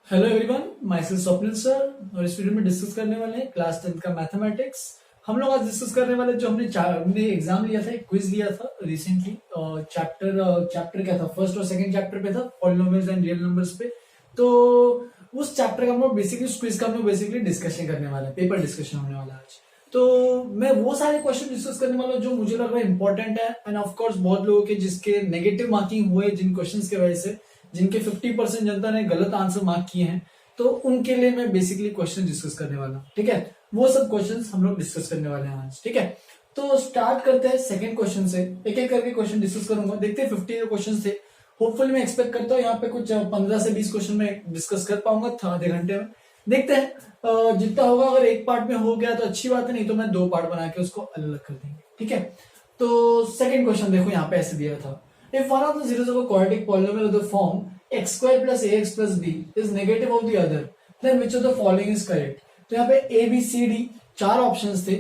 Hello everyone, my self Swapnil sir. और इस video में डिस्कस करने वाले हैं क्लास 10 का मैथमेटिक्स। हम लोग आज डिस्कस करने वाले जो हमने एग्जाम लिया था, एक क्विज लिया था रिसेंटली। चैप्टर क्या था, फर्स्ट और सेकंड चैप्टर पे था, पॉलिनोमियल्स एंड रियल नंबर्स पे। तो उस चैप्टर का हम लोग बेसिकली, उस क्विज का हम लोग बेसिकली डिस्कशन करने वाले हैं, पेपर डिस्कशन होने वाला है आज। तो मैं वो सारे क्वेश्चन डिस्कस करने वाला हूं जो मुझे लग रहा है इंपॉर्टेंट है, एंड ऑफ कोर्स बहुत लोगों के जिसके नेगेटिव मार्किंग हुए जिन क्वेश्चंस की वजह से, जिनके 50% जनता ने गलत आंसर मार्क किए हैं, तो उनके लिए मैं बेसिकली क्वेश्चन डिस्कस करने वाला हूं। ठीक है, वो सब क्वेश्चंस हम लोग डिस्कस करने वाले हैं आज। ठीक है, तो स्टार्ट करते हैं सेकंड क्वेश्चन से। एक एक करके क्वेश्चन डिस्कस करूंगा, देखते हैं 50 क्वेश्चन थे। होपफुली मैं एक्सपेक्ट करता हूँ यहाँ पे कुछ 15 से 20 क्वेश्चन में डिस्कस कर पाऊंगा आधे घंटे में। देखते हैं जितना होगा। अगर एक पार्ट में हो गया तो अच्छी बात है, नहीं तो मैं 2 पार्ट बना के उसको अलग अलग कर देंगे। ठीक है, तो सेकंड क्वेश्चन देखो, यहाँ पे ऐसे दिया था, if one of the zeros of a quadratic polynomial of the form x square plus ax plus b is negative of the other, then which of the following is correct? तो यहाँ पे a b c d 4 options थे।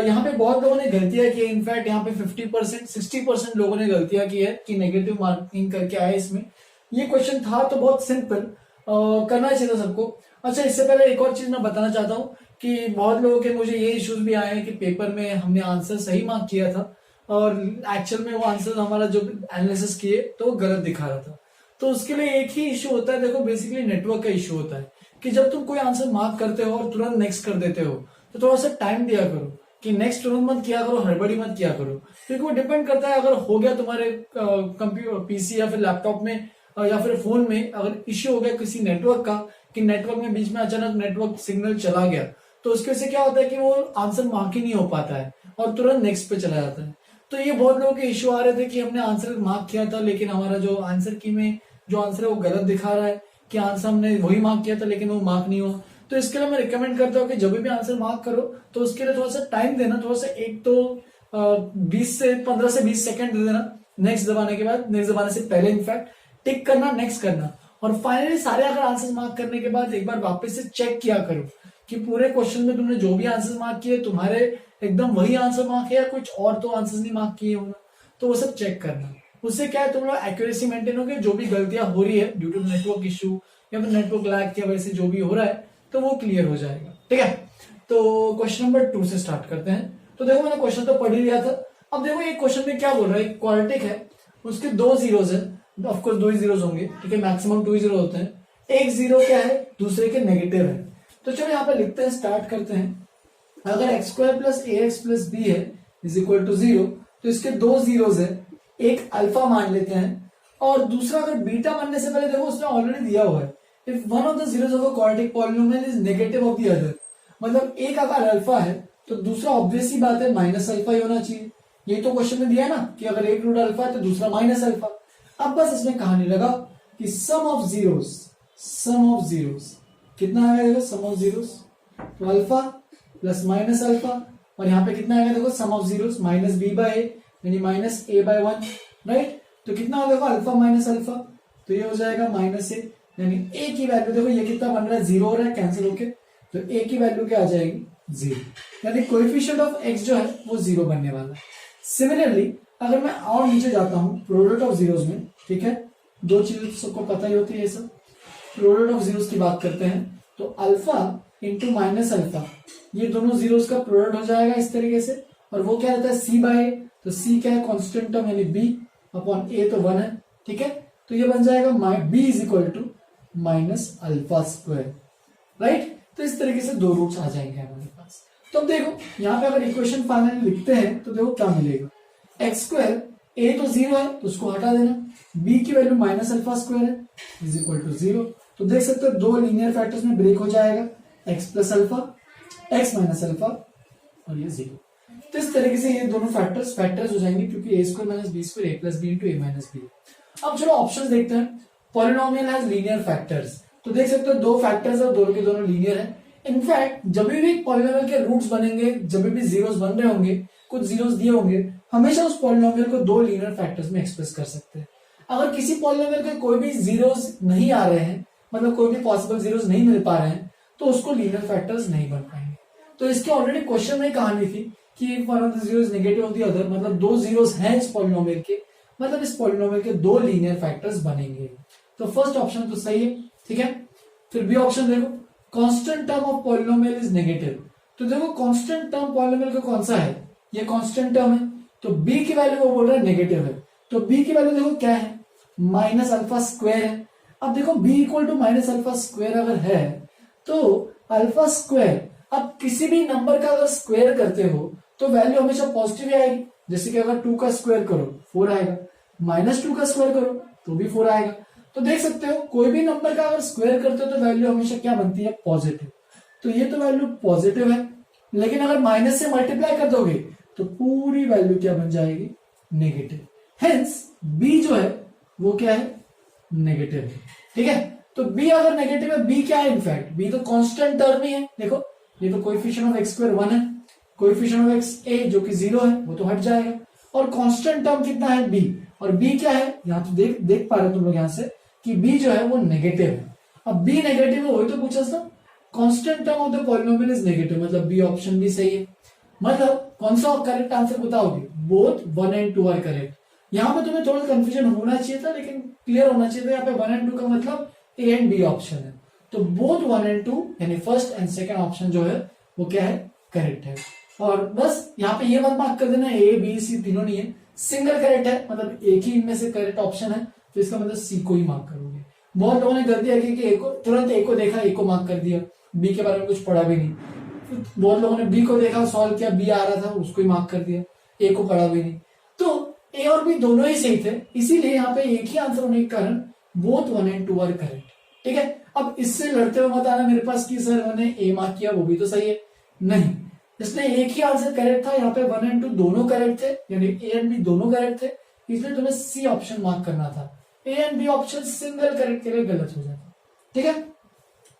यहाँ पे बहुत लोगों ने गलतियां की है। इनफैक्ट यहाँ पे 50% 60% लोगों ने गलतियां की है कि नेगेटिव मार्किंग करके आए इसमें। ये क्वेश्चन था तो बहुत सिंपल, करना चाहिए था सबको। अच्छा, इससे पहले एक और चीज मैं बताना चाहता हूँ कि बहुत लोगों के मुझे ये इश्यूज भी आए हैं कि पेपर में हमने आंसर सही मार्क किया था और एक्चुअल में वो आंसर हमारा जो एनालिसिस किए तो वो गलत दिखा रहा था। तो उसके लिए एक ही इश्यू होता है, देखो बेसिकली नेटवर्क का इश्यू होता है कि जब तुम कोई आंसर मार्क करते हो और तुरंत नेक्स्ट कर देते हो, तो थोड़ा सा टाइम दिया करो कि नेक्स्ट तुरंत मत किया करो, हड़बड़ी मत किया करो। क्योंकि वो डिपेंड करता है, अगर हो गया तुम्हारे कंप्यूटर पीसी या फिर लैपटॉप में या फिर फोन में अगर इश्यू हो गया किसी नेटवर्क का, कि नेटवर्क में बीच में अचानक नेटवर्क सिग्नल चला गया, तो उसके वजह से क्या होता है कि वो आंसर मार्क ही नहीं हो पाता है और तुरंत नेक्स्ट पे चला जाता है। तो ये बहुत लोगों के इश्यू आ रहे थे कि हमने आंसर मार्क किया था लेकिन हमारा जो आंसर की में जो आंसर है वो गलत दिखा रहा है, कि आंसर हमने वही मार्क किया था लेकिन वो मार्क नहीं हुआ। तो इसके लिए मैं रिकमेंड करता हूँ कि जब भी आंसर मार्क करो तो उसके लिए थोड़ा सा टाइम देना, थोड़ा सा एक तो 15 से 20 सेकंड दे देना नेक्स्ट दबाने के बाद, नेक्स्ट दबाने से पहले इनफैक्ट टिक करना, नेक्स्ट करना, और फाइनली सारे अगर आंसर मार्क करने के बाद एक बार वापस से चेक किया करो कि पूरे क्वेश्चन में तुमने जो भी आंसर मार्क किए तुम्हारे एकदम वही आंसर मार्क है या कुछ और तो आंसर नहीं मार्क किए होगा, तो वो सब चेक करना। उससे क्या है, तुम लोग एक्यूरेसी मेंटेन होगी। जो भी गलतियां हो रही है ड्यू टू नेटवर्क इशू या फिर नेटवर्क लैग की वजह से जो भी हो रहा है तो वो क्लियर हो जाएगा। ठीक है, तो क्वेश्चन नंबर 2 से स्टार्ट करते हैं। तो देखो मैंने क्वेश्चन तो पढ़ ही लिया था। अब देखो ये क्वेश्चन में क्या बोल रहा है, क्वाड्रेटिक है, उसके 2 जीरोज है, ऑफकोर्स 2 ही जीरोज होंगे। ठीक है, मैक्सिमम 2 ही जीरो होते हैं। एक जीरो क्या है, दूसरे के नेगेटिव है। तो चलो यहाँ पे लिखते हैं, स्टार्ट करते हैं। अगर एक्स स्क्वायर प्लस ए एक्स प्लस बी है इज इक्वल टू 0, तो इसके 2 जीरोज है, एक अल्फा मान लेते हैं और दूसरा अगर बीटा मानने से पहले देखो उसने ऑलरेडी दिया हुआ है, if one of the zeros of a quadratic polynomial is negative of the other, मतलब एक अगर अल्फा है तो दूसरा ऑब्वियस सी बात है माइनस अल्फा ही होना चाहिए। ये तो क्वेश्चन में दिया है ना कि अगर एक रूट अल्फा है तो दूसरा माइनस अल्फा। अब बस इसमें कहानी लगा कि सम ऑफ जीरोस कितना आएगा, देखो सम ऑफ जीरोस तो अल्फा प्लस माइनस अल्फा, और यहाँ पे कितना आएगा देखो sum of zeros minus B by A यानी माइनस ए बाय 1, राइट। तो कितना हो जाएगा अल्फा माइनस अल्फा, तो ये हो जाएगा माइनस ए, यानी ए की वैल्यू देखो ये कितना बन रहा है, 0 हो रहा है कैंसिल होके, तो ए की वैल्यू क्या आ जाएगी 0, यानी कोएफिशिएंट ऑफ एक्स जो है वो 0 बनने वाला है। सिमिलरली अगर मैं और नीचे जाता हूं प्रोडक्ट ऑफ जीरोस में, ठीक है, 2 चीजें तो सबको पता ही होती है, ये सब प्रोडक्ट ऑफ जीरोस की बात करते हैं तो अल्फा इंटू माइनस अल्फा, ये दोनों जीरोस का प्रोडक्ट हो जाएगा इस तरीके से, और वो क्या रहता है सी बाय ए, तो सी क्या है कांस्टेंट टर्म यानी बी अपॉन ए तो 1 है। ठीक है, तो ये बन जाएगा B is equal to minus alpha square, right. तो इस तरीके से 2 रूट्स आ जाएंगे हमारे पास। तो अब देखो यहाँ पे अगर इक्वेशन फाइनली लिखते हैं तो देखो क्या मिलेगा, एक्स स्क्वायर ए तो 0 है तो उसको हटा देना, बी की वैल्यू माइनस अल्फा स्क्वायर है इज इक्वल टू 0, तो देख सकते हो 2 लीनियर फैक्टर्स में ब्रेक हो जाएगा, x plus alpha, x minus alpha और ये 0। तो इस तरीके से ये दोनों फैक्टर्स हो जाएंगे क्योंकि ए स्क्वायर माइनस बी स्क्वायर ए प्लस बी इंटू ए माइनस बी। अब चलो ऑप्शन देखते हैं। पॉलिनोमियल हैज लीनियर फैक्टर्स, तो देख सकते हो 2 फैक्टर्स है, दोनों के दोनों लीनियर है। इनफैक्ट जब भी पॉलिनोमियल के रूट्स बनेंगे, जब भी जीरोस बन रहे होंगे, कुछ जीरोस दिए होंगे, हमेशा उस पॉलिनोमियल को 2 लीनियर फैक्टर्स में एक्सप्रेस कर सकते हैं। अगर किसी पॉलिनोमियल के कोई भी जीरोस नहीं आ रहे हैं, मतलब कोई भी पॉसिबल जीरोस नहीं मिल पा रहे हैं, तो उसको लीनियर फैक्टर्स नहीं बन पाएंगे। तो इसके ऑलरेडी क्वेश्चन में कहानी थी कि one of the zeros negative of the other, मतलब 2 जीरोस हैं इस पॉलिनोमियल के, मतलब इस पॉलिनोमियल के 2 लीनियर फैक्टर्स बनेंगे। तो फर्स्ट ऑप्शन तो सही है। ठीक है, फिर बी ऑप्शन देखो, constant term of polynomial is negative. तो देखो कांस्टेंट टर्म पॉलिनोमियल का कौन सा है, ये कांस्टेंट टर्म है, तो बी की वैल्यू वो बोल रहा है नेगेटिव है। तो बी की वैल्यू देखो क्या है, माइनस अल्फा स्क्वायर है। अब देखो b equal to minus alpha square अगर है तो अल्फा स्क्वायर, अब किसी भी नंबर का अगर स्क्वायर करते हो तो वैल्यू हमेशा पॉजिटिव ही आएगी। जैसे कि अगर 2 का स्क्वायर करो 4 आएगा, -2 का स्क्वायर करो तो भी 4 आएगा। तो देख सकते हो कोई भी नंबर का अगर स्क्वायर करते हो तो वैल्यू हमेशा क्या बनती है, पॉजिटिव। तो ये तो वैल्यू पॉजिटिव है, लेकिन अगर माइनस से मल्टीप्लाई कर दोगे तो पूरी वैल्यू क्या बन जाएगी, नेगेटिव। हेंस बी जो है वो क्या है, नेगेटिव है। ठीक है, तो बी अगर नेगेटिव है, बी क्या है, इनफैक्ट बी तो कांस्टेंट टर्म ही है। देखो ये तो कोएफिशिएंट ऑफ एक्स स्क्वायर 1 है, कोएफिशिएंट ऑफ एक्स ए जो कि 0 है वो तो हट जाएगा, और कांस्टेंट टर्म कितना है, बी। और बी क्या है, यहां तो देख पा रहे हो तुम लोग यहां से कि बी जो है वो नेगेटिव है। अब बी नेगेटिव है, वही तो पूछा था, constant term of the polynomial is negative, मतलब बी ऑप्शन भी सही है। मतलब कौन सा करेक्ट आंसर बताओगे, बोथ 1 and 2 आर करेक्ट। यहां पे तुम्हें थोड़ा कंफ्यूजन होना चाहिए था, लेकिन क्लियर होना चाहिए था। यहाँ पे 1 and 2 का मतलब ए एंड बी ऑप्शन है, तो बोथ 1 and 2 यानी फर्स्ट एंड सेकंड ऑप्शन जो है वो क्या है, करेक्ट है। और बस यहाँ पे ये मत मार्क कर देना ए बी सी तीनों नहीं है, सिंगल करेक्ट है, मतलब एक ही इनमें से करेक्ट ऑप्शन है, तो इसका मतलब सी को ही मार्क करोगे। बहुत लोगों ने गलती की कि तुरंत ए को देखा, ए को मार्क कर दिया, बी के बारे में कुछ पढ़ा भी नहीं। बहुत लोगों ने बी को देखा, सॉल्व किया, बी आ रहा था, उसको ही मार्क कर दिया, ए को पढ़ा भी नहीं। तो ए और बी दोनों ही सही थे, इसीलिए यहाँ पे एक ही आंसर होने के कारण बोथ 1 and 2 आर करेक्ट। ठीक है, अब इससे लड़ते हुए मत आना मेरे पास कि सर मैंने ए मार्क किया वो भी तो सही है, नहीं, इसने एक ही आंसर करेक्ट था। यहाँ पे 1 and 2 दोनों करेक्ट थे, यानी ए एंड बी दोनों करेक्ट थे, इसलिए तुम्हें सी ऑप्शन मार्क करना था। A and B option single correct के लिए गलत हो जाता। ठीक है,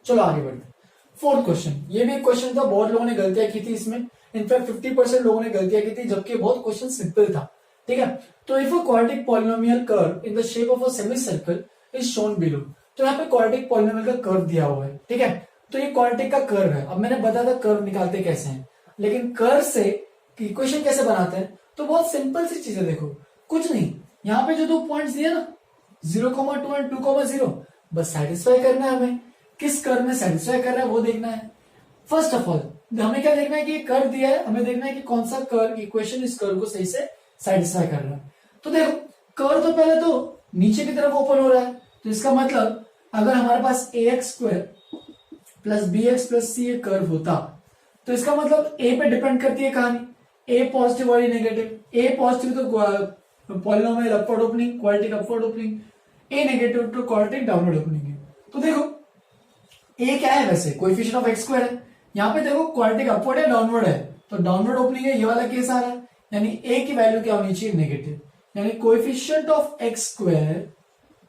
चलो आगे बढ़ते। फोर्थ क्वेश्चन, ये भी एक क्वेश्चन था, बहुत लोगों ने गलतियां की थी इसमें, इनफैक्ट 50% लोगों ने गलतियां की थी, जबकि बहुत क्वेश्चन सिंपल था। ठीक है, तो if a quadratic polynomial curve in the shape of a semi circle is shown below, तो यहाँ पे क्वाड्रेटिक पॉलिनोमियल का कर्व दिया हुआ है। ठीक है, तो ये क्वाड्रेटिक का कर्व है। अब मैंने बताया था कर्व निकालते कैसे हैं, लेकिन कर्व से इक्वेशन कैसे बनाते हैं, तो बहुत सिंपल सी चीजें, देखो कुछ नहीं, यहाँ पे जो 2 पॉइंट्स दिए ना 0,2 एंड 2,0, बस सेटिस्फाई करना है हमें, किस कर्व में सेटिस्फाई कर रहा है वो देखना है। फर्स्ट ऑफ ऑल हमें क्या देखना है कि कर्व दिया है, हमें देखना है कि कौन सा कर्व इक्वेशन इस कर्व को सही से सेटिस्फाई कर रहा है। तो देखो कर्व तो पहले तो नीचे की तरफ ओपन हो रहा है, तो इसका मतलब अगर हमारे पास ax² plus bx plus c एक कर्व होता, तो इसका मतलब a पे डिपेंड करती है कहानी, a पॉजिटिव और नेगेटिव। a पॉजिटिव तो polynomial upward opening, quadratic upward opening, a negative तो क्वाड्रेटिक डाउनवर्ड ओपनिंग है। तो देखो a क्या है, वैसे कोएफिशिएंट ऑफ x² है, यहाँ पे देखो क्वाड्रेटिक अपवर्ड है डाउनवर्ड है, तो डाउनवर्ड ओपनिंग है, ये वाला केस आ रहा है, यानी a की वैल्यू क्या होनी चाहिए, नेगेटिव, यानी coefficient of x²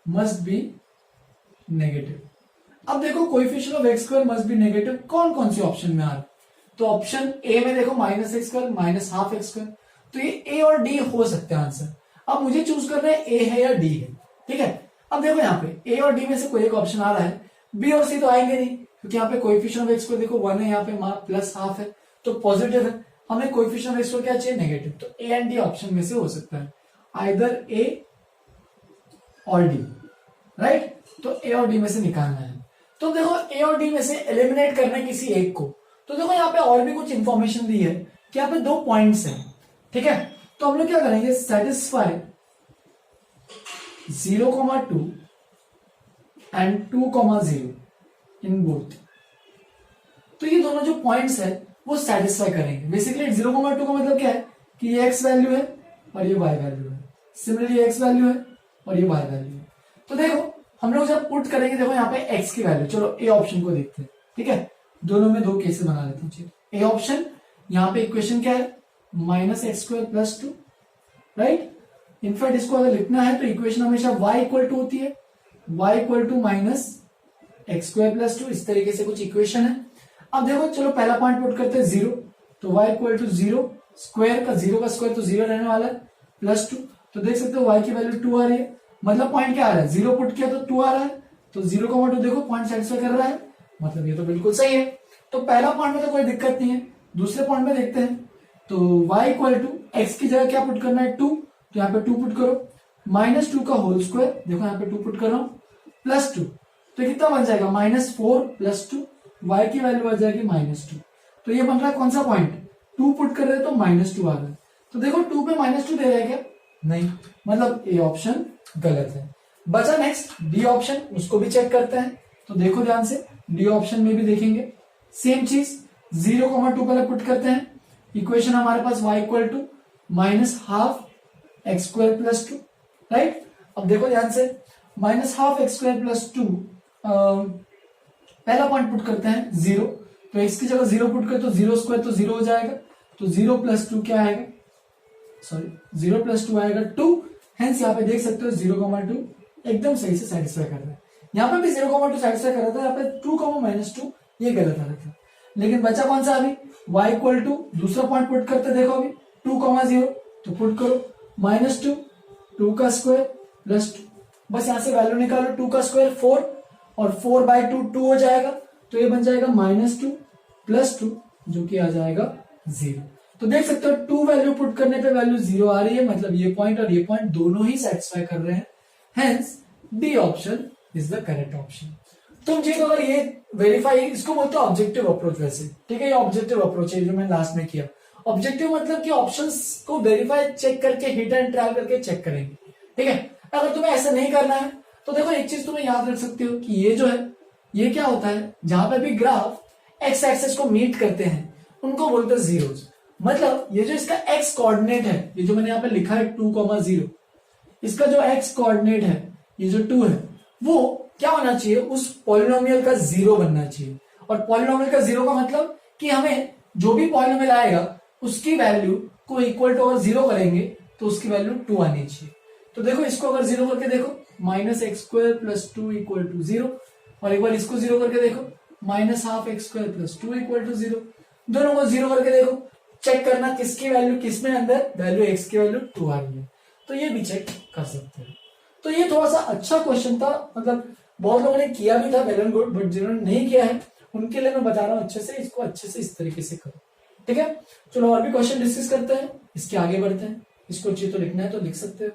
must be negative. अब देखो coefficient of x² must be negative कौन कौन सी ऑप्शन में आ रहा है, तो ऑप्शन ए में देखो -x², -12x², तो ये ए और डी हो सकते हैं आंसर। अब मुझे चूज करना है ए है या डी है। ठीक है, अब देखो यहाँ पे ए और डी में से कोई एक ऑप्शन आ रहा है, बी और सी तो आएंगे नहीं, क्योंकि यहाँ पे कोएफिशिएंट ऑफ x² देखो 1 है, यहाँ पे +12 है, तो पॉजिटिव है, हमें कोएफिशिएंट ऑफ x² क्या चाहिए, नेगेटिव, तो ए एंड डी ऑप्शन में से हो सकता है, आइदर ए और डी, राइट। तो ए और डी में से निकालना है, तो देखो ए और डी में से एलिमिनेट करना है किसी एक को। तो देखो यहाँ पे और भी कुछ इंफॉर्मेशन दी है कि यहाँ पे 2 पॉइंट्स हैं। ठीक है, तो हम लोग क्या करेंगे, सेटिस्फाई 0,2 एंड 2,0 इन बोथ। तो ये दोनों जो पॉइंट्स है वो सेटिस्फाई करेंगे। बेसिकली 0,2 का मतलब क्या है कि ये x वैल्यू है और ये y वैल्यू है, सिमिलरली x वैल्यू है और ये y वैल्यू है। तो देखो हम लोग जब पुट करेंगे, देखो यहाँ पे x की वैल्यू, चलो ए ऑप्शन को देखते हैं। ठीक है, दोनों में 2 केसेस बना लेते हैं। ए ऑप्शन, यहाँ पे इक्वेशन क्या है, -x² + 2, राइट। इनफैक्ट इसको अगर लिखना है तो इक्वेशन हमेशा y = होती है, y = -x² + 2, इस तरीके से कुछ इक्वेशन है। अब देखो चलो पहला पॉइंट पुट करते हैं 0, तो y = 0, स्क्वायर का 0 का स्क्वायर तो 0 रहने वाला है, +2, तो देख सकते हो y की वैल्यू 2 आ रही है, मतलब पॉइंट क्या आ रहा है, 0 पुट किया तो 2 आ रहा है, तो 0,2 देखो पॉइंट सेटिस्फाई कर रहा है, मतलब ये तो बिल्कुल सही है। तो पहला पॉइंट में तो कोई दिक्कत नहीं है। दूसरे पॉइंट में देखते हैं, तो y = x की जगह क्या पुट करना है, 2, तो यहाँ पे 2 पुट करो, -2 का होल स्क्वायर, देखो यहाँ पे 2 पुट कर रहा हूं, +2, तो कितना बन जाएगा -4 + 2, y की वैल्यू आ जाएगी -2। तो ये बन रहा है कौन सा पॉइंट, 2 पुट कर रहे हैं तो -2 आ रहा है। तो देखो 2 पे -2 दे रहा है क्या, नहीं, मतलब ए ऑप्शन गलत है। बचा नेक्स्ट डी ऑप्शन, उसको भी चेक करते हैं। तो देखो ध्यान से, डी ऑप्शन में भी देखेंगे सेम चीज, 0,2 पहले पुट करते हैं। इक्वेशन हमारे पास y = -12 x² + 2, राइट। अब देखो ध्यान से, -12 x² + 2, पहला पॉइंट पुट करते हैं 0, तो x की जगह 0 पुट कर तो 0² तो 0 हो जाएगा, तो 0 + 2 क्या आएगा, सॉरी 0 + 2 आएगा 2। हेंस यहाँ पे देख सकते हो 0,2 एकदम सही से सेटिस्फाई कर रहा है। यहाँ पे भी 0,2 सेटिस्फाई कर रहा था, यहाँ पे 2, -2 ये गलत आ रहा था। लेकिन बचा कौन सा अभी, y = दूसरा पॉइंट पुट करते देखो अभी 2,0, तो पुट करो -2, 2² + 2, बस यहाँ से वैल्यू निकालो, 2² 4 और 4/2 2 हो जाएगा, तो ये बन जाएगा -2 + 2 जो कि आ जाएगा 0। तो देख सकते हो 2 वैल्यू पुट करने पे वैल्यू 0 आ रही है, मतलब ये पॉइंट और ये पॉइंट दोनों ही सेटिस्फाई कर रहे हैं। Hence D option is the correct option. तुम चीज अगर ये वेरीफाई, इसको बोलते हैं ऑब्जेक्टिव अप्रोच वैसे, ठीक है, ये ऑब्जेक्टिव अप्रोच है जो मैंने लास्ट में किया। ऑब्जेक्टिव मतलब कि ऑप्शंस को वेरीफाई चेक करके, हिट एंड ट्रायल करके चेक करेंगे, ठीक है। अगर तुम्हें ऐसा नहीं करना है तो देखो एक चीज तुम्हें याद रख सकते हो कि ये जो है, ये क्या होता है, जहां पे भी ग्राफ एक्स एक्सिस को मीट करते हैं उनको बोलते हैं जीरोज। मतलब ये जो इसका एक्स कोऑर्डिनेट है, ये जो मैंने यहाँ पे लिखा है 2,0, इसका जो एक्स कोऑर्डिनेट है ये जो 2 है, वो क्या होना चाहिए, उस पॉलिनोमियल का 0 बनना चाहिए। और पॉलिनोमियल का 0 का मतलब कि हमें जो भी पॉलिनोमियल आएगा उसकी वैल्यू को इक्वल टू अगर 0 करेंगे तो उसकी वैल्यू 2 आनी चाहिए। तो देखो इसको अगर 0 करके देखो, -x² + 2 = 0, और एक बार इसको 0 करके देखो, -12 x² + 2 = 0। दोनों को 0 करके देखो, चेक करना किसकी वैल्यू किसमें अंदर वैल्यू, x की वैल्यू 2 आ रही है, तो ये भी चेक कर सकते हैं। तो ये थोड़ा सा अच्छा क्वेश्चन था, मतलब बहुत लोगों ने किया भी था, वेल एंड गुड, बट जिन्होंने नहीं किया है उनके लिए मैं बता रहा हूं अच्छे से, इसको अच्छे से इस तरीके से करो, ठीक है। चलो और भी क्वेश्चन डिस्कस करते हैं, इसके आगे बढ़ते हैं। इसको अच्छी तो लिखना है तो लिख सकते हो।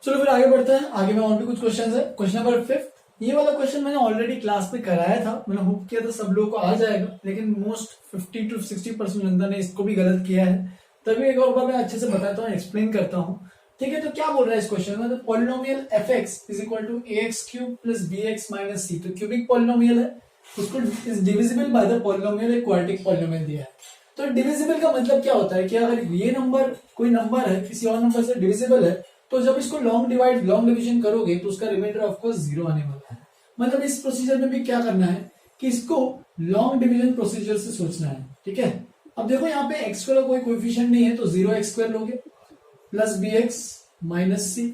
चलो फिर आगे बढ़ते हैं, आगे में और भी कुछ क्वेश्चन है। क्वेश्चन नंबर 5, ये वाला क्वेश्चन मैंने ऑलरेडी क्लास में कराया था, मैंने होप किया था सब लोगों को आ जाएगा, लेकिन मोस्ट 50 to 60% जनता ने इसको भी गलत किया है। तभी एक और बार मैं अच्छे से बताता हूँ, एक्सप्लेन करता हूँ, ठीक है। तो क्या बोल रहा है इस क्वेश्चन में, तो polynomial fx = ax³ + bx - c, तो क्यूबिक पॉलिनोमियल है, उसको is divisible by the polynomial, एक क्वाड्रेटिक पॉलिनोमियल दिया है। तो डिविजिबल का मतलब क्या होता है कि अगर ये नंबर, कोई नंबर है किसी और नंबर से डिविजिबल है, तो जब इसको लॉन्ग डिवीजन करोगे तो उसका रिमाइंडर ऑफ कोर्स 0 आने वाला है। मतलब इस प्रोसीजर में भी क्या करना है कि इसको लॉन्ग डिवीजन प्रोसीजर से सोचना है, ठीक है। अब देखो यहाँ पे x² का कोई कोएफिशिएंट नहीं है, तो 0x² लोगे + bx - c,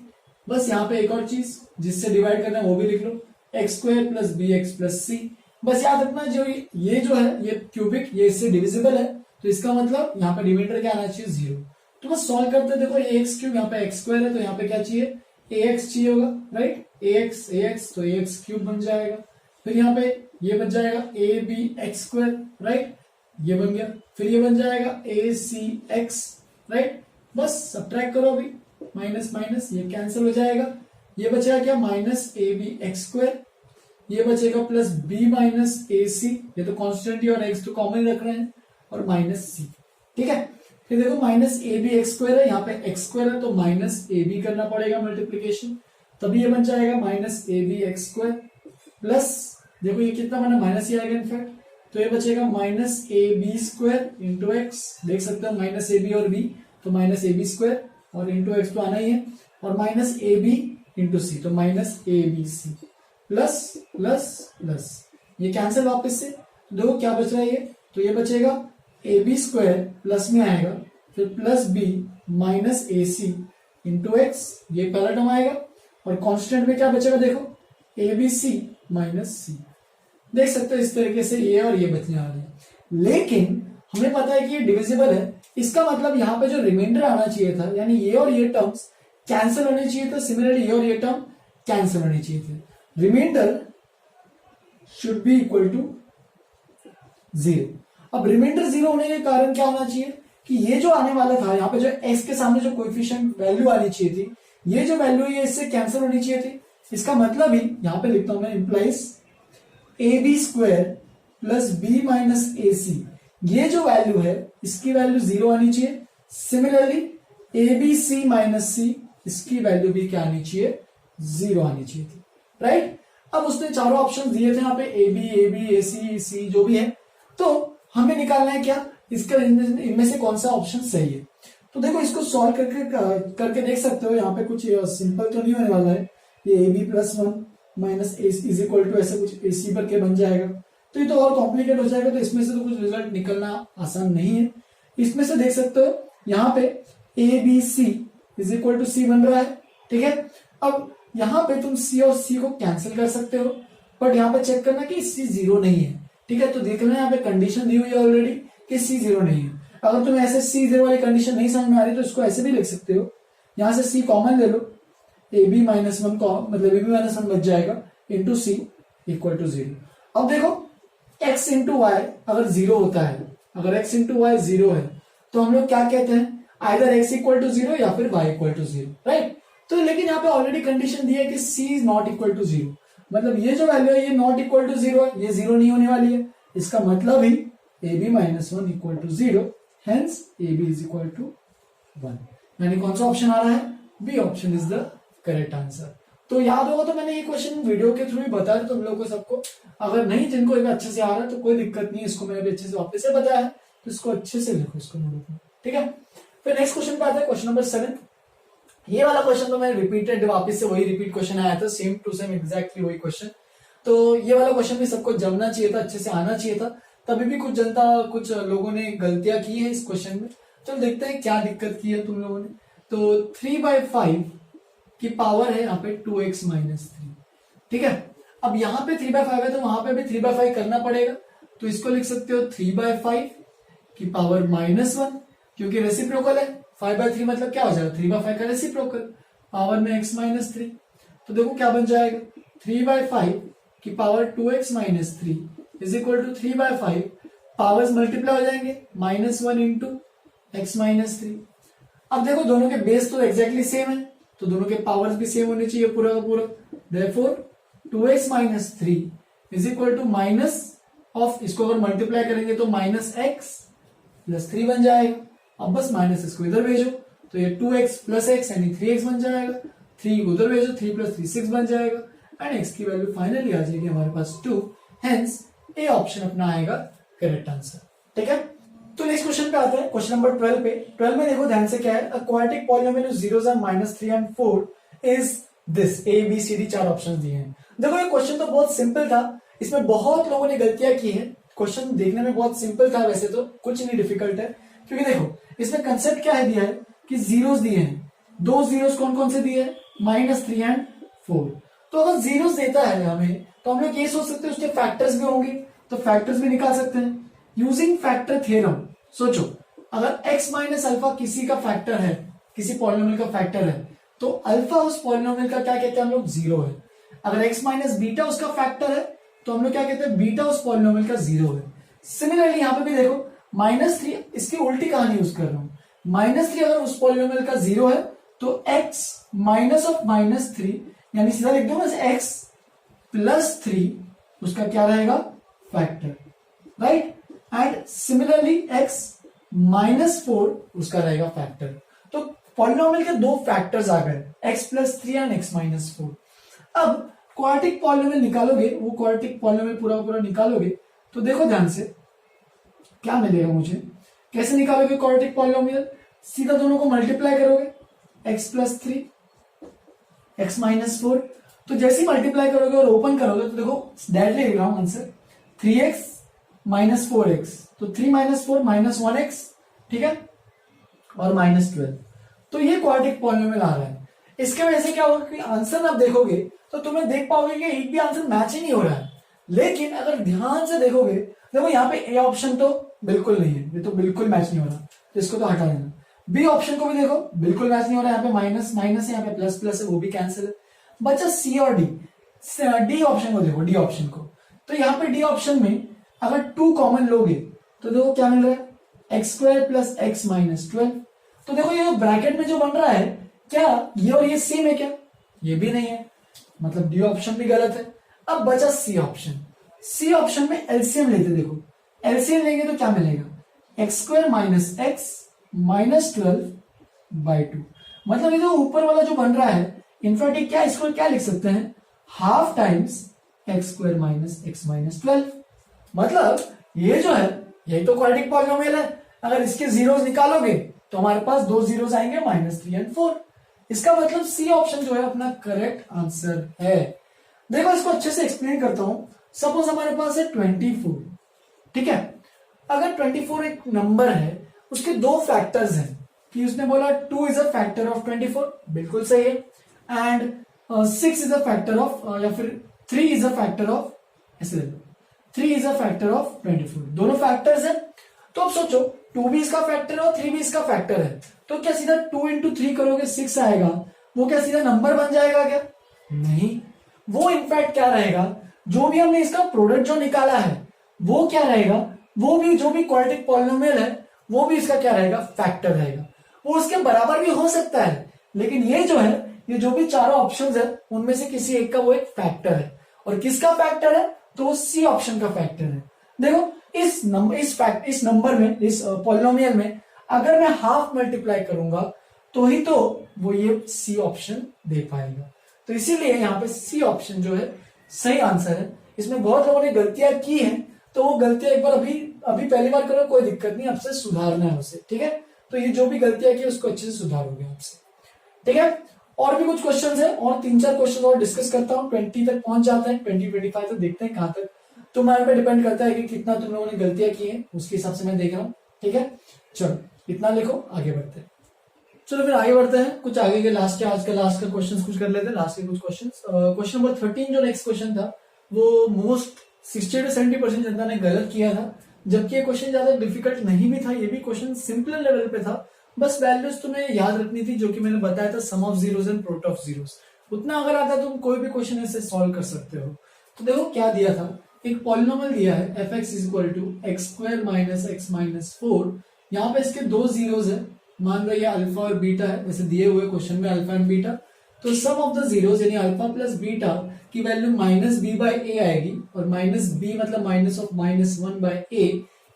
बस यहाँ पे एक और चीज जिससे डिवाइड करना है वो भी लिख लो, x² + bx + c। बस याद रखना जो ये जो है ये क्यूबिक, ये इससे डिविजिबल है, तो इसका मतलब यहाँ पे रिमाइंडर क्या आना चाहिए, 0। तो बस सॉल्व करते देखो, ax³ यहाँ पे x² है, तो यहाँ पे क्या चाहिए, ax चाहिए होगा, राइट, ax तो ax³ बन जाएगा। फिर यहाँ पे ये बन जाएगा abx², राइट, ये बन गया। फिर ये बन जाएगा acx, राइट। बस सब्ट्रैक्ट करो अभी, माइनस माइनस ये कैंसिल हो जाएगा, ये बचेगा क्या, -abx², ये बचेगा +b - ac, ये तो कांस्टेंट ही और x तो कॉमन रख रहे हैं, और -c, ठीक है। फिर देखो -abx² है, यहाँ पे x² है तो -ab करना पड़ेगा मल्टीप्लीकेशन, तभी ये बन जाएगा -abx² प्लस, देखो ये कितना बना, माइनस ही आएगा इनफैक्ट, तो ये बचेगा -ab² × x, देख सकते हो -ab और b, तो -ab² और × x तो आना ही है, और -ab × c, तो -abc प्लस प्लस प्लस, ये कैंसिल वापस से, देखो क्या बच रहा है ये, तो ये बचेगा ab² प्लस में आएगा, फिर +b - ac × x, ये पहला टर्म आएगा, और कांस्टेंट में क्या बचेगा, देखो abc - c, देख सकते हो इस तरीके से ये और ये बचने वाले हैं। लेकिन हमें पता है कि ये डिविजिबल है, इसका मतलब यहाँ पे जो रिमाइंडर आना चाहिए था, यानी ये और ये टर्म्स कैंसिल होने चाहिए थे, सिमिलरली ये और ये टर्म कैंसिल होने चाहिए थे। Remainder should be equal to 0। अब रिमाइंडर 0 होने के कारण क्या होना चाहिए कि ये जो आने वाला था, यहाँ पे जो x के सामने जो कोएफिशिएंट वैल्यू आनी चाहिए थी, ये जो वैल्यू है इससे कैंसिल होनी चाहिए थी, इसका मतलब ही यहां पे लिखता हूं मैं, implies A B square plus B minus A C, ये जो वैल्यू है इसकी वैल्यू 0 आनी चाहिए। Similarly A B C minus C, इसकी वैल्यू भी क्या आनी चाहिए, 0 आनी चाहिए थी, राइट। अब उसने चारों ऑप्शन दिए थे यहाँ पे, ए बी ए सी जो भी है, तो हमें निकालना है क्या, इसका इनमें से कौन सा ऑप्शन सही है। तो देखो इसको सॉल्व करके देख सकते हो, यहाँ पे कुछ सिंपल तो नहीं होने वाला है। ये a b plus 1 minus a is equal to ऐसे कुछ ए सी पर के बन जाएगा, तो ये तो और कॉम्प्लिकेट हो जाएगा, तो इसमें से तो कुछ रिजल्ट निकलना आसान नहीं है। इसमें से देख सकते हो यहाँ पे A B C is equal to C बन रहा है, ठीक है। अब यहाँ पे तुम सी और सी को कैंसिल कर सकते हो, बट यहाँ पे चेक करना कि सी 0 नहीं है, ठीक है। तो देख लेना यहाँ पे कंडीशन दी हुई है ऑलरेडी कि सी 0 नहीं है। अगर तुम्हें ऐसे सी 0 वाली कंडीशन नहीं समझ में आ रही तो इसको ऐसे भी लिख सकते हो, यहां से सी कॉमन ले लो, ए बी माइनस 1 मतलब ए बी माइनस 1 बच जाएगा इंटू सी इक्वल टू 0। अब देखो x इंटू वाई अगर 0 होता है, अगर x इंटू वाई 0 है, तो हम लोग क्या कहते हैं, आइदर x इक्वल टू 0 या फिर y इक्वल टू 0, राइट। तो लेकिन यहाँ पे ऑलरेडी कंडीशन दी है कि c is not equal to 0, मतलब ये जो वैल्यू है ये नॉट इक्वल टू 0 है, ये 0 नहीं होने वाली है। इसका मतलब ही A B minus 1 equal to 0, hence A B is equal to 1। यानी कौन सा ऑप्शन आ रहा है, B option is the correct answer. तो याद होगा तो मैंने ये क्वेश्चन वीडियो के थ्रू ही बताया तुम लोगों को सबको, अगर नहीं जिनको एक अच्छे से आ रहा है तो कोई दिक्कत नहीं है, इसको मैंने अच्छे से वापस से बताया है, तो इसको अच्छे से लिखो इसको नोटबुक में, ठीक है। फिर नेक्स्ट क्वेश्चन पे आता है, क्वेश्चन नंबर 7। ये वाला क्वेश्चन तो मैं रिपीटेड वापस से वही रिपीट क्वेश्चन आया था, सेम टू सेम एग्जैक्टली वही क्वेश्चन। तो ये वाला क्वेश्चन भी सबको जमना चाहिए था, अच्छे से आना चाहिए था। तभी भी कुछ लोगों ने गलतियां की है इस क्वेश्चन में। चलो देखते हैं क्या दिक्कत की है तुम लोगों ने। तो 3/5 की पावर है यहाँ पे 2x माइनस 3, ठीक है। अब यहाँ पे 3/5 है तो वहां पे भी 3/5 करना पड़ेगा, तो इसको लिख सकते हो 3/5 की पावर -1, क्योंकि रेसिप्रोकल है। 5/3 मतलब क्या हो जाएगा, 3/5 का रेसिप्रोकल, पावर में x माइनस 3। तो देखो क्या बन जाएगा, 3/5 की power 2x minus 3 is equal to 3/5, powers multiply हो जाएंगे, -1 इंटू x माइनस 3। अब देखो दोनों के बेस तो एग्जैक्टली सेम है, तो दोनों के पावर्स भी सेम होने चाहिए पूरा का पूरा। Therefore 2x minus 3 is equal to minus half, इसको अगर मल्टीप्लाई करेंगे तो -x प्लस 3 बन जाएगा। अब बस माइनस इसको इधर भेजो, तो ये 2x प्लस x यानी 3x बन जाएगा, 3 उधर भेजो, 3 प्लस 3 6 बन जाएगा, एंड x की वैल्यू फाइनली आ जाएगी हमारे पास 2, हेंस ए ऑप्शन अपना आएगा करेक्ट आंसर, ठीक है। तो नेक्स्ट क्वेश्चन पे आते हैं, क्वेश्चन नंबर 12 पे। 12 में देखो ध्यान से क्या है, a quadratic polynomial with zeros are -3 and 4 is this, A B C D 4 options दिए हैं। देखो ये क्वेश्चन तो बहुत सिंपल था, इसमें बहुत लोगों ने गलतियां की है। क्वेश्चन देखने में बहुत सिंपल था, वैसे तो कुछ नहीं डिफिकल्ट है, क्योंकि देखो इसमें कंसेप्ट क्या है दिया है कि जीरोस दिए हैं, दो जीरोस कौन कौन से दिए हैं, -3 एंड 4। तो अगर जीरोस देता है हमें, तो हम लोग ये सोच सकते हैं उसके फैक्टर्स भी होंगे, तो फैक्टर्स भी निकाल सकते हैं यूजिंग फैक्टर थ्योरम। सोचो अगर x माइनस अल्फा किसी का फैक्टर है, किसी पॉलिनोमियल का फैक्टर है, तो अल्फा उस पॉलिनोमियल का क्या कहते हैं हम लोग, 0 है। अगर x माइनस बीटा उसका फैक्टर है, तो हम लोग क्या कहते हैं, बीटा उस पॉलिनोमियल का 0 है। सिमिलरली यहां पे भी देखो -3, इसकी उल्टी कहानी यूज कर रहा हूं, -3 अगर उस पॉलिनोमियल का 0 है, तो x माइनस ऑफ -3 यानी सीधा लिख दो बस x प्लस 3 उसका क्या रहेगा, factor, right. And similarly x -4 उसका रहेगा फैक्टर। तो पॉलिनोमियल के दो फैक्टर्स आ गए, x प्लस 3 एंड x -4। अब क्वाड्रेटिक पॉलिनोमियल निकालोगे, वो क्वाड्रेटिक पॉलिनोमियल पूरा पूरा निकालोगे, तो देखो ध्यान से क्या मिलेगा मुझे, कैसे निकालोगे क्वाड्रेटिक पॉलिनोमियल, सीधा दोनों को मल्टीप्लाई करोगे, x प्लस 3 x -4। तो जैसे ही मल्टीप्लाई करोगे और ओपन करोगे, तो देखो डायरेक्टली लिख रहा हूं आंसर, 3x -4x, तो 3 - 4 -1x, ठीक है, और -12। तो ये क्वाड्रेटिक पॉलिनोमियल आ रहा है। इसके वजह से क्या होगा कि आंसर आप देखोगे तो तुम्हें देख पाओगे कि एक भी आंसर मैच ही नहीं हो रहा है। लेकिन अगर ध्यान से देखोगे, देखो यहाँ पे ए ऑप्शन तो बिल्कुल नहीं है, ये तो बिल्कुल मैच नहीं हो रहा, तो इसको तो हटा देना। बी ऑप्शन को भी देखो बिल्कुल मैच नहीं हो रहा है, यहाँ पे माइनस माइनस है, यहाँ पे प्लस प्लस है, वो भी कैंसिल है। बचा सी और डी। डी ऑप्शन को देखो, डी ऑप्शन को, तो यहाँ पे डी ऑप्शन में अगर 2 कॉमन लोगे तो देखो क्या मिल रहा है, x² प्लस x -12। तो देखो ये ब्रैकेट में जो बन रहा है, क्या ये और ये सेम है क्या, ये भी नहीं है। मतलब डी ऑप्शन भी गलत है। अब बचा सी ऑप्शन। सी ऑप्शन में एलसीएम लेते, देखो एलसीएम लेंगे तो क्या मिलेगा, x square minus x minus 12/2। मतलब ये जो ऊपर वाला जो बन रहा है इनफैक्ट क्या, इसको क्या लिख सकते हैं, half times x square minus x minus 12। मतलब ये जो है यही तो क्वाड्रेटिक पॉलिनोमियल है। अगर इसके जीरोस निकालोगे तो हमारे पास दो जीरोस आएंगे, -3 और 4। इसका मतलब सी ऑप्शन जो है अपना करेक्ट आंसर है। देखो इसको अच्छे से एक्सप्लेन करता हूं। सपोज हमारे पास है 24, ठीक है। अगर 24 एक नंबर है, उसके दो फैक्टर्स हैं, कि उसने बोला 2 इज अ फैक्टर ऑफ 24, बिल्कुल सही है, and 6 is a factor of, या फिर 3 इज अ फैक्टर ऑफ, ऐसे ले लो 3 इज अ फैक्टर ऑफ 24, दोनों फैक्टर्स है। तो अब सोचो 2 भी इसका फैक्टर है और 3 भी इसका फैक्टर है, तो क्या सीधा 2 इंटू 3 करोगे 6 आएगा, वो क्या सीधा नंबर बन जाएगा क्या, नहीं। वो इनफैक्ट क्या रहेगा, जो भी हमने इसका प्रोडक्ट जो निकाला है वो क्या रहेगा, वो भी जो भी क्वाड्रेटिक पॉलिनोमियल है वो भी इसका क्या रहेगा, फैक्टर रहेगा। वो उसके बराबर भी हो सकता है, लेकिन ये जो है, ये जो भी चारों ऑप्शंस है उनमें से किसी एक का वो एक फैक्टर है। और किसका फैक्टर है, तो वो सी ऑप्शन का फैक्टर है। देखो इस नंबर में, इस पॉलिनोमियल में अगर मैं हाफ मल्टीप्लाई करूंगा तो ही तो वो ये सी ऑप्शन दे पाएगा। तो इसीलिए यहाँ पे सी ऑप्शन जो है सही आंसर है। इसमें बहुत लोगों ने गलतियां की हैं, तो वो गलतियां एक बार अभी पहली बार करो, कोई दिक्कत नहीं, आपसे सुधारना है उसे, ठीक है। तो ये जो भी गलतियां की उसको अच्छे से सुधारोगे आपसे, ठीक है। और भी कुछ क्वेश्चंस है, और 3-4 क्वेश्चन और डिस्कस करता हूँ, 20 तक पहुंच जाते हैं, 20-25 तक देखते हैं कहां तक। तुम्हारे पे डिपेंड करता है कि कितना तुम लोगों ने गलतियां की है, उसके हिसाब से मैं देख रहा हूँ, ठीक है। चलो इतना लिखो, आगे बढ़ते हैं। चलो फिर आगे बढ़ते हैं, कुछ आगे के आज का लास्ट का क्वेश्चन कुछ कर लेते हैं, लास्ट के कुछ क्वेश्चन। क्वेश्चन नंबर 13 जो नेक्स्ट क्वेश्चन था वो मोस्ट 60 to 70% जनता ने गलत किया था, जबकि ये क्वेश्चन ज्यादा डिफिकल्ट नहीं भी था, ये भी क्वेश्चन सिंपल लेवल पे था। बस वैल्यूज तुम्हें याद रखनी थी, जो कि मैंने बताया था, sum of zeros and product of zeros. उतना अगर आता तुम कोई भी क्वेश्चन ऐसे सॉल्व कर सकते हो। तो देखो क्या दिया था, एक पॉलिनोमियल दिया है fx is equal to x square minus x minus 4। यहाँ पे इसके दो जीरोस है, मान लो ये अल्फा और बीटा है, जैसे दिए हुए क्वेश्चन में अल्फा एंड बीटा। तो सम ऑफ द जीरोस यानी अल्फा प्लस बीटा की वैल्यू -b/a आएगी, और -b मतलब माइनस ऑफ -1/a,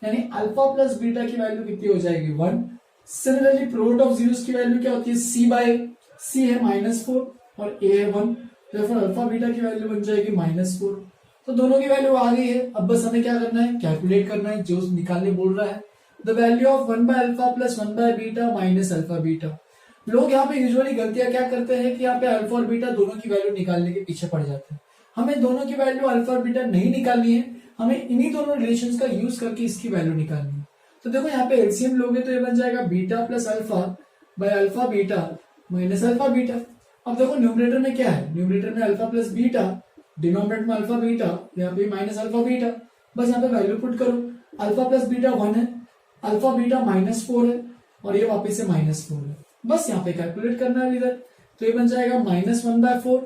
यानी अल्फा प्लस बीटा की वैल्यू कितनी हो जाएगी, 1। सिमिलरली प्रोडक्ट ऑफ जीरोस की वैल्यू क्या होती है, c है -4 और a है 1, तो फिर अल्फा बीटा की वैल्यू बन जाएगी -4। तो दोनों की वैल्यू आ गई है। अब बस हमें क्या करना है, कैलकुलेट करना है, जो निकालने बोल रहा है, द वैल्यू ऑफ 1/अल्फा प्लस 1/बीटा माइनस अल्फा बीटा। लोग यहाँ पे यूजुअली गलतियां क्या करते हैं कि यहाँ पे अल्फा और बीटा दोनों की वैल्यू निकालने के पीछे पड़ जाते हैं। हमें दोनों की वैल्यू अल्फा और बीटा नहीं निकालनी है, हमें इन्हीं दोनों रिलेशंस का यूज करके इसकी वैल्यू निकालनी है। तो देखो यहाँ पे एलसीएम लोगे तो ये बन जाएगा beta plus alpha by alpha beta minus alpha beta. अब देखो न्यूमरेटर में क्या है, न्यूमरेटर में अल्फा प्लस बीटा, डिनोमिनेटर में अल्फा बीटा, यहाँ पे माइनस अल्फा बीटा। बस यहाँ पे वैल्यू पुट करो, अल्फा प्लस बीटा 1 है, अल्फा बीटा -4 है, और ये वापस से -4 है। बस यहाँ पे कैलकुलेट करना है इधर, तो ये बन जाएगा -1/4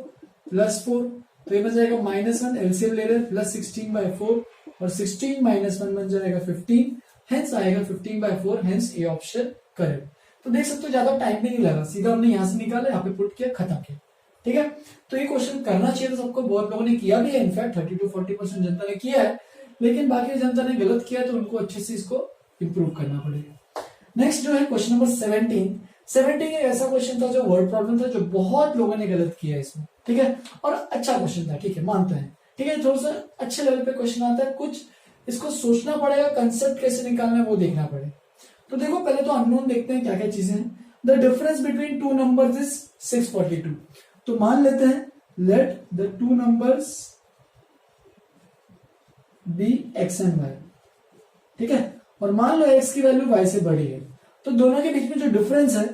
प्लस 4, तो ये बन जाएगा -1, एलसीएम ले रहे प्लस 16/4, और 16 - 1 बन जाएगा 15, हेंस आएगा 15/4, हेंस ए ऑप्शन करेक्ट। तो देख सकते हो ज्यादा टाइम भी नहीं लगा, सीधा हमने यहाँ से निकाला, यहाँ पे पुट किया, खत्म किया, ठीक है। तो ये क्वेश्चन करना चाहिए था सबको, बहुत लोगों ने किया भी है, इनफैक्ट 30 to 40% जनता ने किया है, लेकिन बाकी जनता ने गलत किया, तो उनको अच्छे से इसको इंप्रूव करना पड़ेगा। नेक्स्ट जो है क्वेश्चन नंबर 17 एक ऐसा क्वेश्चन था जो वर्ड प्रॉब्लम था, जो बहुत लोगों ने गलत किया इसमें, ठीक है। और अच्छा क्वेश्चन था, ठीक है, मानते हैं, ठीक है, थोड़ा सा अच्छे लेवल पे क्वेश्चन आता है, कुछ इसको सोचना पड़ेगा, कंसेप्ट कैसे निकालना है वो देखना पड़ेगा। तो देखो पहले तो अननोन देखते हैं क्या क्या चीजें हैं। The difference between two numbers is 642। तो मान लेते हैं let the two numbers be x and y, ठीक है, और मान लो x की वैल्यू y से बड़ी है, तो दोनों के बीच में जो डिफरेंस है,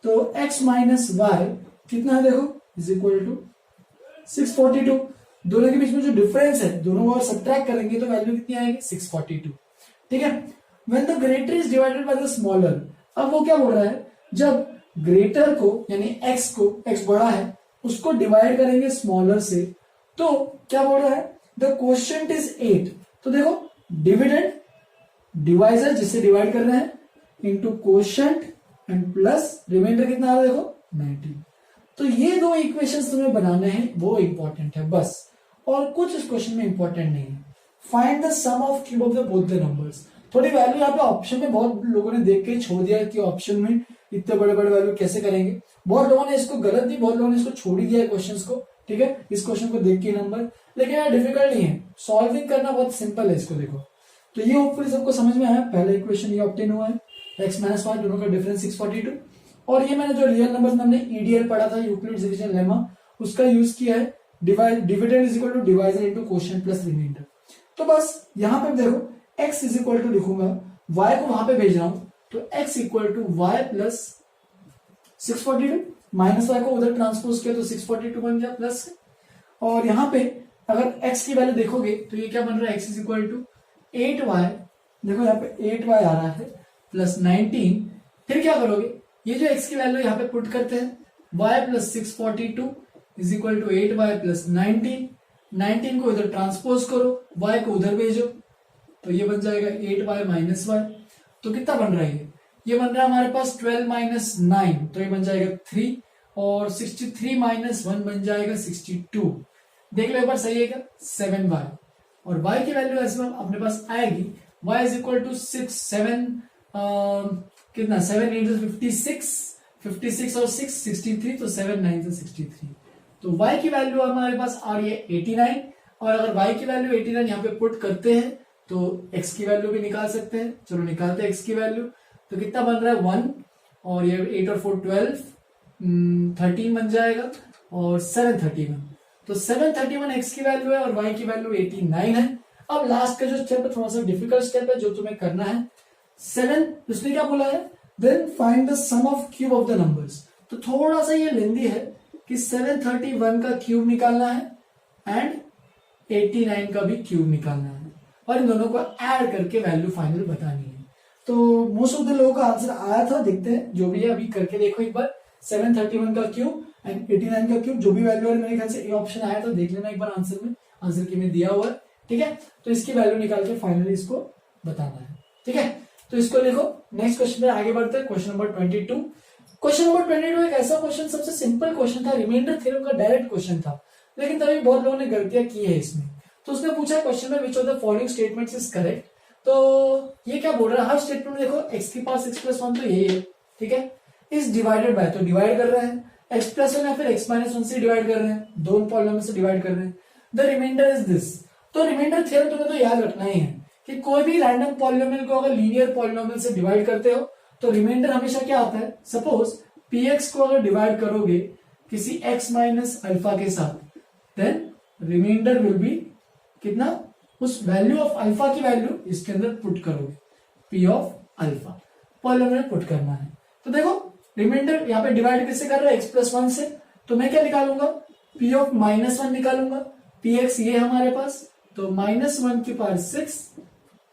तो x माइनस y कितना है, देखो इज इक्वल टू 642। दोनों के बीच में जो डिफरेंस है, दोनों और सब्ट्रैक्ट करेंगे तो वैल्यू कितनी आएगी, 642, ठीक है। When the greater is divided by the smaller, अब वो क्या बोल रहा है, जब ग्रेटर को यानी x को, x बड़ा है, उसको डिवाइड करेंगे स्मॉलर से, तो क्या बोल रहा है, द क्वोशिएंट इज 8। तो देखो डिविडेंड डिवाइजर जिससे डिवाइड कर रहे हैं into quotient and plus remainder कितना आ रहा है, देखो 19। तो ये दो इक्वेशंस तुम्हें बनाने हैं, वो इंपॉर्टेंट है बस, और कुछ इस क्वेश्चन में इंपॉर्टेंट नहीं है। Find the sum of cube of the both the numbers. थोड़ी वैल्यू यहाँ पे ऑप्शन में बहुत लोगों ने देख के छोड़ दिया कि ऑप्शन में इतने बड़े बड़े वैल्यू कैसे करेंगे। बहुत लोगों ने इसको गलत दी, बहुत लोगों ने इसको छोड़ ही दिया है क्वेश्चन को, ठीक है, इस क्वेश्चन को देख के नंबर। लेकिन यार डिफिकल्ट नहीं है, सॉल्विंग करना बहुत सिंपल है इसको। देखो तो ये होपफुली सबको समझ में आया। पहला इक्वेशन ये ऑब्टेन हुआ है, x माइनस वाई दोनों का डिफरेंस 642, और ये मैंने जो रियल नंबर्स में हमने ईडीएल पढ़ा था, यूक्लिड्स डिवीजन लेमा, उसका यूज किया है। Dividend is equal to divisor into quotient plus remainder. तो बस यहां पे देखो x इज इक्वल टू लिखूंगा, y को वहां पे भेज रहा हूं, तो x equal to y plus 642, minus y को उधर ट्रांसपोज किया तो 642 बन गया प्लस। और यहाँ पे अगर x की वैल्यू देखोगे तो ये क्या बन रहा है, x is equal to 8y, देखो यहाँ पे 8y आ रहा है प्लस 19। फिर क्या करोगे, ये जो x की वैल्यू यहाँ पे पुट करते हैं, y plus 642 is equal to 8y plus 19 को इधर ट्रांसपोज करो, y को उधर भेजो, तो ये बन जाएगा 8y माइनस y। तो कितना बन रहा है, ये बन रहा है हमारे पास 12 माइनस 9, तो ये बन जाएगा 3, और 63 माइनस 1 बन जाएगा 62। देख लो एक बार सही है क्या, 7y, और y की वैल्यू ऐसे अपने पास आएगी, y इज इक्वल टू कितना 7 इंटू 56 और 6 63, तो 7 9 से 63। तो y की वैल्यू हमारे पास आ रही है 89, और अगर y की वैल्यू 89 यहाँ पे पुट करते हैं तो x की वैल्यू भी निकाल सकते हैं। चलो निकालते हैं x की वैल्यू, तो कितना बन रहा है 1, और ये 8 और 4 12, 13 बन जाएगा, और 7 31, तो 731 x की वैल्यू है और y की वैल्यू 89 है। अब लास्ट का जो स्टेप है थोड़ा सा डिफिकल्ट स्टेप है जो तुम्हें करना है। 7 उसने क्या बोला है, then find the sum of cube of the numbers. तो थोड़ा सा ये लेंदी है कि 731 का क्यूब निकालना है एंड 89 का भी क्यूब निकालना है, और इन दोनों को ऐड करके वैल्यू फाइनल बतानी है। तो मोस्ट ऑफ द लोगों का आंसर आया था, देखते हैं जो भी है अभी करके देखो एक बार। 731 का क्यूब एंड 89 का क्यूब, जो भी वैल्यू है मेरे ख्याल से ए ऑप्शन आया था, देख लेना एक बार आंसर में, आंसर की में दिया हुआ है, ठीक है। तो इसकी वैल्यू निकाल के फाइनली इसको बताना है, ठीक है। तो इसको लिखो। नेक्स्ट क्वेश्चन में आगे बढ़ते हैं, क्वेश्चन नंबर 22। क्वेश्चन नंबर 22 एक ऐसा क्वेश्चन, सबसे सिंपल क्वेश्चन था, रिमाइंडर थ्योरम का डायरेक्ट क्वेश्चन था, लेकिन तभी बहुत लोगों ने गलतियां की है इसमें। तो उसने पूछा क्वेश्चन में which of the following statements is correct. तो ये क्या बोल रहा है, हर स्टेटमेंट में देखो x की पावर 6 प्लस 1 तो यही है, ठीक है। इस डिवाइडेड बाय, तो डिवाइड कर रहे हैं, x प्लस 1 या फिर x माइनस 1 से डिवाइड कर रहे हैं, दोनों पॉलिनोमियल से डिवाइड कर रहे हैं। The remainder is this. तो रिमाइंडर थ्योरम तुम्हें तो याद रखना ही है कि कोई भी रैंडम पॉलिनोमियल को अगर लीनियर पॉलिनोमियल से डिवाइड करते हो तो रिमाइंडर हमेशा क्या आता है। सपोज px को अगर डिवाइड करोगे किसी x माइनस अल्फा के साथ, देन रिमाइंडर विल बी कितना, उस वैल्यू ऑफ अल्फा की वैल्यू इसके अंदर पुट करोगे, p of alpha polynomial put करना है। तो देखो रिमाइंडर यहाँ पे डिवाइड किससे कर रहा है, x प्लस 1 से, तो मैं क्या निकालूंगा, p ऑफ माइनस 1 निकालूंगा। px ये हमारे पास, तो माइनस 1 की पावर 6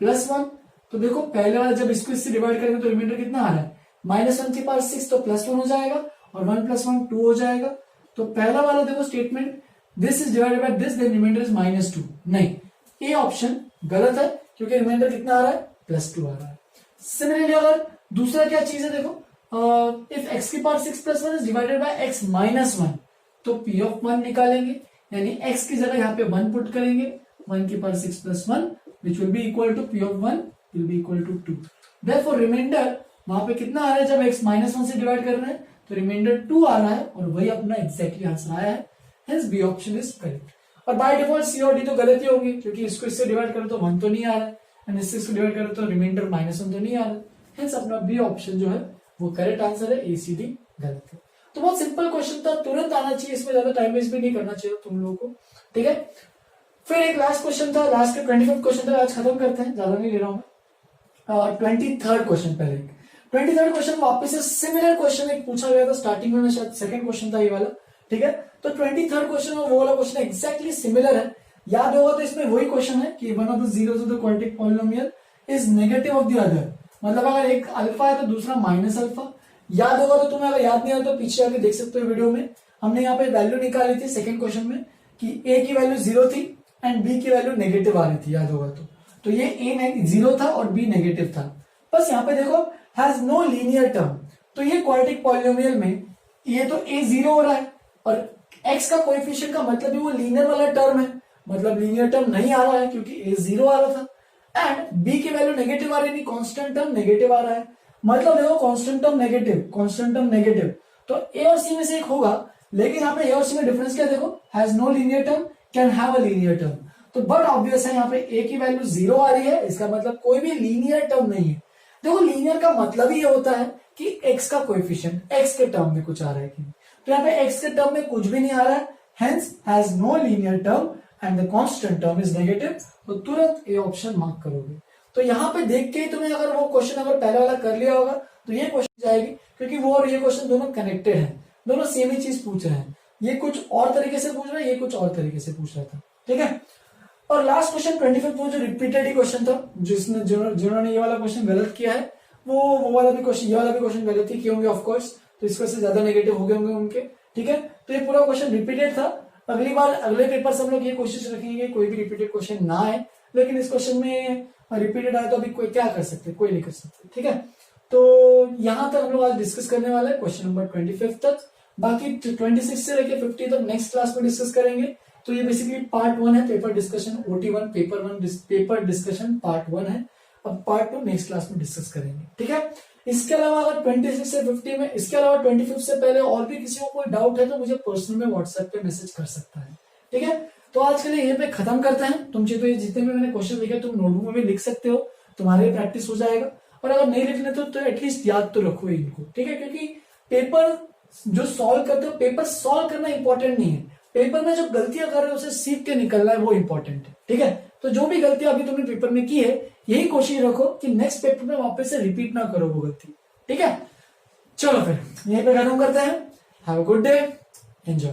प्लस 1, तो देखो पहले वाला जब इसको इससे डिवाइड करेंगे तो रिमाइंडर कितना आ रहा है, माइनस 1 की पावर 6 तो प्लस 1 हो जाएगा, और 1 प्लस 1 2 हो जाएगा। तो पहला वाला देखो statement, this is divided by this, then remainder is minus 2, नहीं, ये ऑप्शन गलत है क्योंकि रिमाइंडर कितना आ रहा है, प्लस 2 आ रहा है। सिमिलरली अगर दूसरा क्या चीज है, देखो इफ x की power 6 plus 1 is divided bye x minus 1, तो p ऑफ 1 निकालेंगे, यानी x की जगह यहाँ पे 1 पुट करेंगे, 1 की power 6 plus 1 which will be equal to p of 1 will be equal to 2। Therefore remainder वहां पे कितना आ रहा है, जब x माइनस 1 से डिवाइड कर रहे हैं तो रिमाइंडर 2 आ रहा है, और वही अपना एग्जैक्टली आंसर आया है, hence B option is correct. और बाय डिफॉल्ट सी और डी तो गलत ही होगी, क्योंकि इसको इससे डिवाइड करो तो 1 तो नहीं आ रहा है, एंड इससे इसको डिवाइड करो तो रिमाइंडर माइनस 1 तो नहीं आ रहा है, हेंस अपना बी ऑप्शन जो है वो करेक्ट आंसर है, एसीडी गलत है। तो बहुत सिंपल क्वेश्चन था, तुरंत आना चाहिए, इसमें ज्यादा टाइम वेस्ट भी नहीं करना चाहिए तुम लोगों को, ठीक है। फिर एक लास्ट क्वेश्चन था, लास्ट का 25th क्वेश्चन था, आज खत्म करते हैं, ज्यादा नहीं ले रहा हूं मैं। 23rd क्वेश्चन, पहले 23rd क्वेश्चन वापस से सिमिलर क्वेश्चन एक पूछा गया था, स्टार्टिंग में शायद सेकंड क्वेश्चन था ये वाला, ठीक है। तो 23rd क्वेश्चन और वो वाला क्वेश्चन एग्जैक्टली सिमिलर है, याद होगा तो इसमें वही क्वेश्चन है कि one of the zeros of the quadratic polynomial is negative of the other, मतलब अगर एक अल्फा है तो दूसरा माइनस अल्फा। याद होगा तो तुम्हें अगर याद नहीं आया तो पीछे आके देख सकते हो वीडियो में, हमने यहाँ पे वैल्यू निकाली थी सेकंड क्वेश्चन में कि a की वैल्यू 0 थी एंड b की वैल्यू नेगेटिव आ रही थी, याद होगा तो ये a 0 था और b नेगेटिव था। बस यहाँ पे देखो हैज नो लीनियर टर्म, तो ये क्वाड्रेटिक पॉलिनोमियल में ये तो a 0 हो रहा है, और x का कोएफिशिएंट का मतलब भी वो लीनियर वाला टर्म है, मतलब लीनियर टर्म नहीं आ रहा है क्योंकि a 0 आ रहा था, एंड b की वैल्यू नेगेटिव आ रही थी, कांस्टेंट टर्म नेगेटिव आ रहा है, मतलब देखो कांस्टेंट टर्म नेगेटिव, तो a और c में से एक होगा, लेकिन यहाँ पे a और c में डिफरेंस क्या देखो, has no linear term, can have a linear term, तो बट ऑब्वियस है यहाँ पे a की वैल्यू 0 आ रही है, इसका मतलब कोई भी लीनियर टर्म नहीं है। देखो लीनियर का मतलब ही ये होता है कि x का कोएफिशिएंट x के टर्म में कुछ आ रहा है कि नहीं, तो यहाँ पे x के टर्म में कुछ भी नहीं आ रहा है, hence has no linear term and the constant term is negative, तो तुरंत ये ऑप्शन मार्क करोगे। तो यहाँ पे देख के तुम्हें अगर वो क्वेश्चन अगर पहले वाला कर लिया होगा तो ये क्वेश्चन जाएगी, क्योंकि वो और ये क्वेश्चन दोनों कनेक्टेड है, दोनों सेम ही चीज पूछ रहे हैं, ये कुछ और तरीके से पूछ रहा है, ये कुछ और तरीके से पूछ रहा था, ठीक है। और लास्ट क्वेश्चन 25 वो जो रिपीटेड ही क्वेश्चन था, जिन्होंने ये वाला क्वेश्चन गलत किया है वो वाला भी क्वेश्चन, ये वाला भी क्वेश्चन गलत ही किए होंगे ऑफकोर्स, तो इसको से ज्यादा नेगेटिव हो गए होंगे उनके, ठीक है। तो ये पूरा क्वेश्चन रिपीटेड था, अगली बार अगले पेपर से हम लोग ये कोशिश रखेंगे कोई भी रिपीटेड क्वेश्चन ना आए, लेकिन इस क्वेश्चन में रिपीटेड आए तो अभी कोई क्या कर सकते, कोई नहीं कर सकते, ठीक है। तो यहां तक हम लोग आज डिस्कस करने वाले हैं क्वेश्चन नंबर 25 तक, बाकी 26 से लेके 50 तक नेक्स्ट क्लास में डिस्कस करेंगे। तो ये बेसिकली पार्ट 1 है, paper discussion OT1 paper discussion part 1 है, अब पार्ट 2 नेक्स्ट क्लास में डिस्कस करेंगे, ठीक है। इसके अलावा अगर 26 से 50 में, इसके अलावा 25 से पहले और भी किसी को कोई डाउट है तो मुझे पर्सनल में व्हाट्सएप पे मैसेज कर सकता है, ठीक है। तो आज के लिए यहीं पे खत्म करते हैं, तुम चाहे तो ये जितने भी मैंने क्वेश्चन लिखे तुम नोटबुक में भी लिख सकते हो, तुम्हारे प्रैक्टिस हो जाएगा, और अगर नहीं लिखने तो एटलीस्ट याद तो रखो इनको, ठीक है, क्योंकि पेपर जो सॉल्व करते हो, पेपर सॉल्व करना इंपॉर्टेंट नहीं है, पेपर में जो गलतियां कर रहे हो उसे सीख के निकलना है, वो इंपॉर्टेंट है, ठीक है। तो जो भी गलतियां अभी तुमने पेपर में की है, यही कोशिश रखो कि नेक्स्ट पेपर में वापस से रिपीट ना करो वो गलती, ठीक है। चलो फिर यहीं पे खत्म करते हैं, have a good day, enjoy.